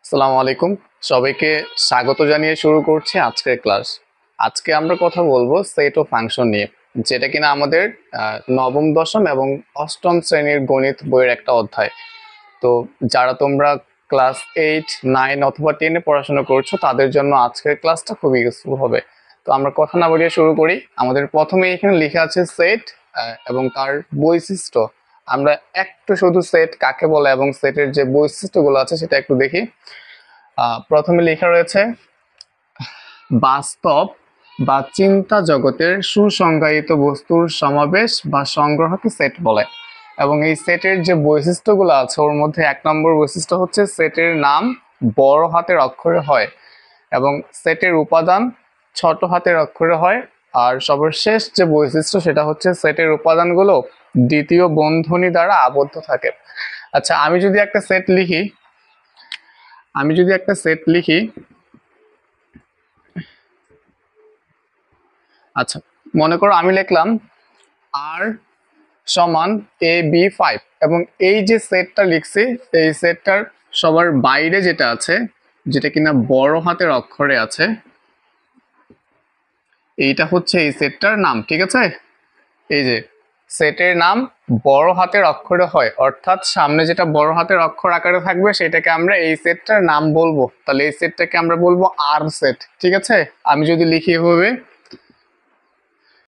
আসসালামু আলাইকুম। সবাইকে স্বাগত জানিয়ে শুরু করছি আজকের ক্লাস। আজকে আমরা কথা বলবো সেট ও ফাংশন নিয়ে, যেটা কিনা আমাদের নবম, দশম এবং অষ্টম শ্রেণীর গণিত বইয়ের একটা অধ্যায়। তো যারা তোমরা ক্লাস 8, 9 অথবা 10-এ পড়াশোনা করছো তাদের জন্য আজকের ক্লাসটা খুবই ইউজফুল হবে। তো আমরা কথা না বাড়িয়ে শুরু করি। আমাদের প্রথমে এখানে লেখা আছে সেট এবং তার বৈশিষ্ট্য। আমরা একটু শুধু সেট কাকে বলে এবং সেটের যে বৈশিষ্ট্যগুলো আছে সেটা একটু দেখি। প্রথমে লেখা রয়েছে বাস্তব বা চিন্তা জগতের সুসংজ্ঞায়িত বস্তুর সমাবেশ বা সংগ্রহকে সেট বলে। এবং এই সেটের যে বৈশিষ্ট্যগুলো আছে ওর মধ্যে 1 নম্বর বৈশিষ্ট্য হচ্ছে সেটের নাম বড় হাতের অক্ষরে হয় এবং সেটের উপাদান ছোট হাতের অক্ষরে হয়। আর সর্বশেষ যে বৈশিষ্ট্য সেটা হচ্ছে সেটের উপাদানগুলো দ্বিতীয় বন্ধনী দ্বারা আবদ্ধ থাকে। আচ্ছা, আমি যদি একটা সেট লিখি। আচ্ছা, মনে করো আমি লিখলাম আর সমান AB5 এবং এই যে সেটটা লিখছি এই সেটটার সবার বাইরে যেটা আছে, যেটা কিনা বড় হাতের অক্ষরে আছে, এইটা হচ্ছে এই সেটটার নাম। ঠিক আছে, এই যে সেটের নাম বড় হাতের অক্ষরে হয়, অর্থাৎ সামনে যেটা বড় হাতের অক্ষর আকারে থাকবে সেটাকে আমরা এই সেটটার নাম বলবো। তাহলে এই সেটটাকে আমরা বলবো আর সেট। ঠিক আছে, আমি যদি লিখি এভাবে